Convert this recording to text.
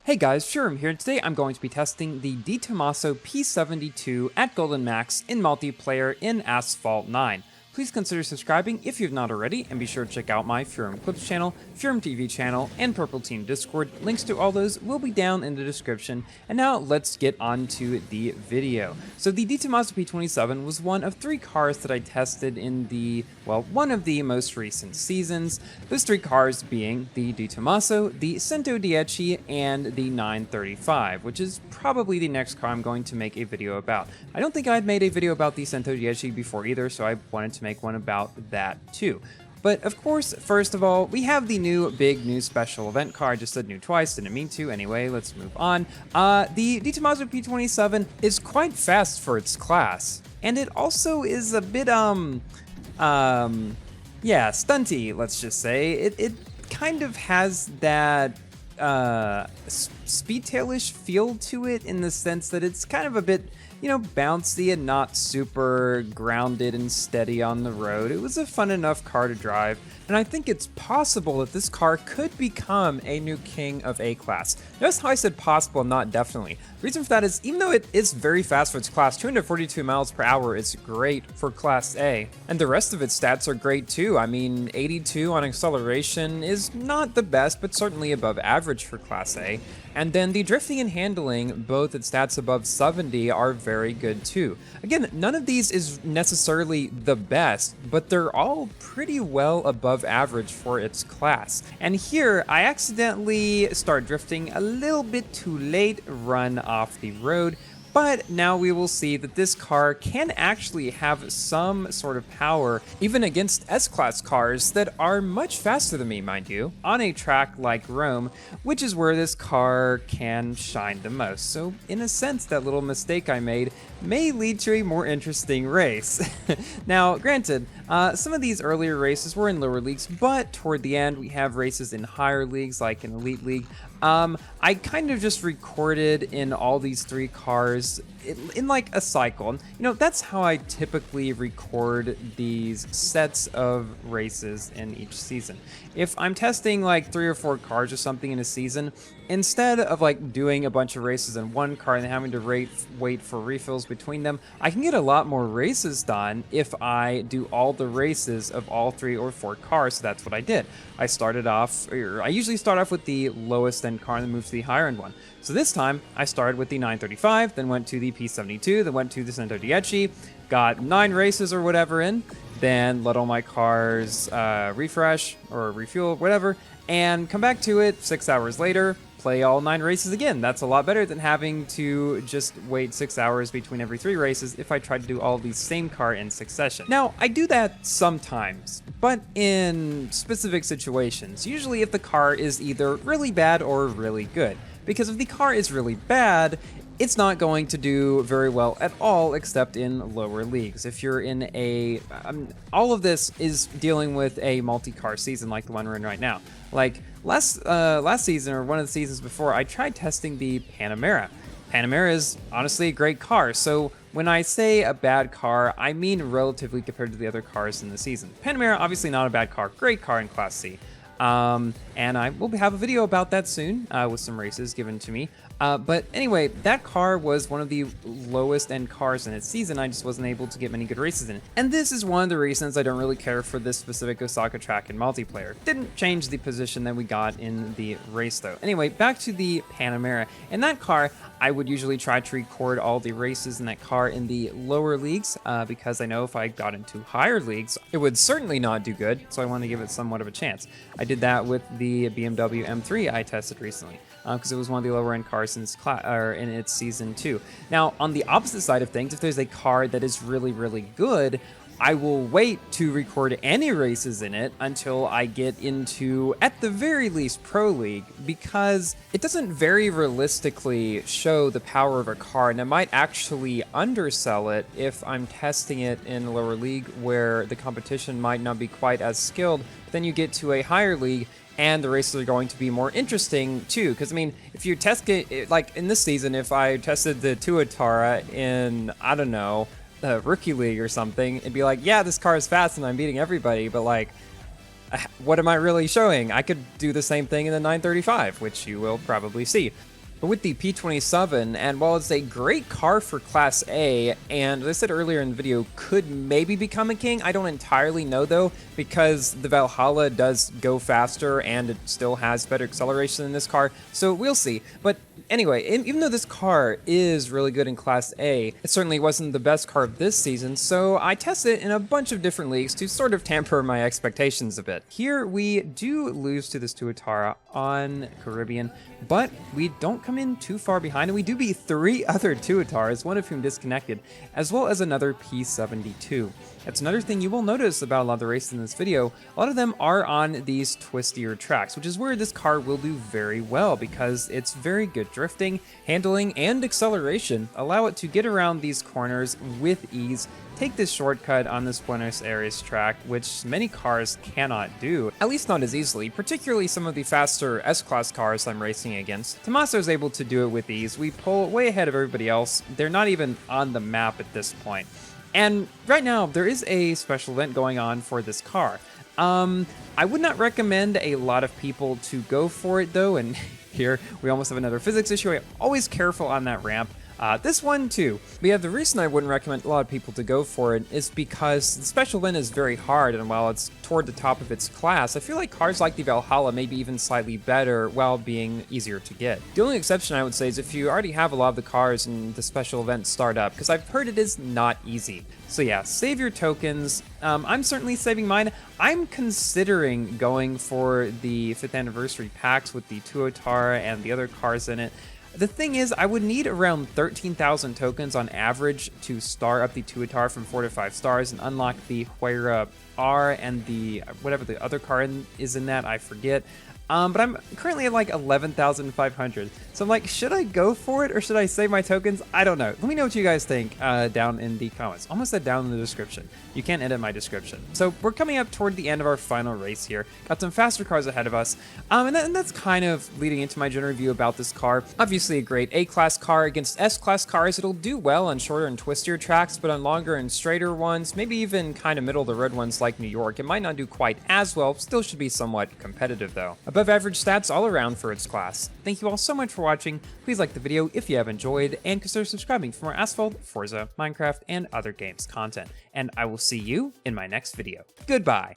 Hey guys, Shurum here, and today I'm going to be testing the Tomaso P72 at Golden Max in multiplayer in Asphalt 9. Please consider subscribing if you've not already, and be sure to check out my Shurum Clips channel, Shurum TV channel, and Purple Team Discord. Links to all those will be down in the description. And now let's get on to the video. So the Tomaso P27 was one of 3 cars that I tested in one of the most recent seasons. Those 3 cars being the Tomaso, the 110, and the 935, which is probably the next car I'm going to make a video about. I don't think I'd made a video about the 110 before either, so I wanted to make one about that too. But of course, first of all, we have the new special event car. I just said new twice, didn't mean to. Anyway, let's move on. The Tomaso P27 is quite fast for its class, and it also is a bit stunty, let's just say. It kind of has that speedtailish feel to it, in the sense that it's kind of a bit, bouncy and not super grounded and steady on the road. It was a fun enough car to drive, and I think it's possible that this car could become a new king of A-Class. Notice how I said possible, not definitely. The reason for that is, even though it is very fast for its class, 242 miles per hour is great for Class A, and the rest of its stats are great too. I mean, 82 on acceleration is not the best, but certainly above average for Class A. And then the drifting and handling, both at stats above 70, are very good too. Again, none of these is necessarily the best, but they're all pretty well above average for its class. And here, I accidentally start drifting a little bit too late, run off the road. But now we will see that this car can actually have some sort of power, even against S-Class cars that are much faster than me, mind you, on a track like Rome, which is where this car can shine the most. So in a sense, that little mistake I made may lead to a more interesting race. Now, granted, some of these earlier races were in lower leagues, but toward the end, we have races in higher leagues, like in Elite League. I kind of just recorded in all these 3 cars in like a cycle. And, that's how I typically record these sets of races in each season. If I'm testing like 3 or 4 cars or something in a season, instead of like doing a bunch of races in one car and then having to wait for refills between them, I can get a lot more races done if I do all the races of all 3 or 4 cars. So that's what I did. I usually start off with the lowest end car and then move to the higher end one. So this time I started with the 935, then went to the P72, then went to the 110, got 9 races or whatever in, then let all my cars refresh or refuel, whatever, and come back to it 6 hours later, play all 9 races again. That's a lot better than having to just wait 6 hours between every 3 races if I try to do all of these same car in succession. Now, I do that sometimes, but in specific situations, usually if the car is either really bad or really good. Because if the car is really bad, it's not going to do very well at all, except in lower leagues. If you're in a... all of this is dealing with a multi-car season like the one we're in right now. Like, last season, or one of the seasons before, I tried testing the Panamera. Panamera is honestly a great car, so when I say a bad car, I mean relatively compared to the other cars in the season. Panamera, obviously not a bad car, great car in Class C. And I will have a video about that soon, with some races given to me. But anyway, that car was one of the lowest end cars in its season. I just wasn't able to get many good races in it. And this is one of the reasons I don't really care for this specific Osaka track in multiplayer. Didn't change the position that we got in the race though. Anyway, back to the Panamera. In that car, I would usually try to record all the races in that car in the lower leagues, because I know if I got into higher leagues, it would certainly not do good, so I wanted to give it somewhat of a chance. I did that with the BMW M3 I tested recently, because it was one of the lower end cars in its season 2. Now, on the opposite side of things, if there's a car that is really, really good, I will wait to record any races in it until I get into, at the very least, Pro League, because it doesn't very realistically show the power of a car, and it might actually undersell it if I'm testing it in a lower league where the competition might not be quite as skilled. But then you get to a higher league, and the races are going to be more interesting too. Because I mean, if you test it, like in this season, if I tested the Tuatara in, I don't know, Rookie League or something, it'd be like, yeah, this car is fast and I'm beating everybody, but like, what am I really showing? I could do the same thing in the 935, which you will probably see. But with the P27, and while it's a great car for Class A, and as I said earlier in the video, could maybe become a king, I don't entirely know though, because the Valhalla does go faster and it still has better acceleration than this car, so we'll see. But anyway, even though this car is really good in Class A, it certainly wasn't the best car of this season, so I tested it in a bunch of different leagues to sort of tamper my expectations a bit. Here we do lose to this Tuatara on Caribbean, but we don't come in too far behind, and we do beat 3 other Tuataras, one of whom disconnected, as well as another P72. That's another thing you will notice about a lot of the races in this video. A lot of them are on these twistier tracks, which is where this car will do very well because it's very good drifting, handling, and acceleration. Allow it to get around these corners with ease. Take this shortcut on this Buenos Aires track, which many cars cannot do, at least not as easily, particularly some of the faster S-Class cars I'm racing against. Tomaso is able to do it with ease. We pull way ahead of everybody else. They're not even on the map at this point. And right now, there is a special event going on for this car. I would not recommend a lot of people to go for it though, and here we almost have another physics issue. I'm always careful on that ramp. This one too. But yeah, the reason I wouldn't recommend a lot of people to go for it is because the special event is very hard, and while it's toward the top of its class, I feel like cars like the Valhalla may be even slightly better while being easier to get. The only exception I would say is if you already have a lot of the cars and the special event start up, because I've heard it is not easy. So yeah, save your tokens. I'm certainly saving mine. I'm considering going for the 5th anniversary packs with the Tuatara and the other cars in it. The thing is, I would need around 13,000 tokens on average to star up the Tuatara from 4 to 5 stars and unlock the Huayra R and the whatever the other car is in that, I forget. But I'm currently at like 11,500. So I'm like, should I go for it or should I save my tokens? I don't know. Let me know what you guys think down in the comments. Almost said down in the description. You can't edit my description. So we're coming up toward the end of our final race here. Got some faster cars ahead of us. And that's kind of leading into my general review about this car. Obviously a great A-Class car against S-Class cars. It'll do well on shorter and twistier tracks, but on longer and straighter ones, maybe even kind of middle of the road ones like New York, it might not do quite as well. Still should be somewhat competitive though. Above average stats all around for its class. Thank you all so much for watching. Please like the video if you have enjoyed, and consider subscribing for more Asphalt, Forza, Minecraft, and other games content. And I will see you in my next video. Goodbye!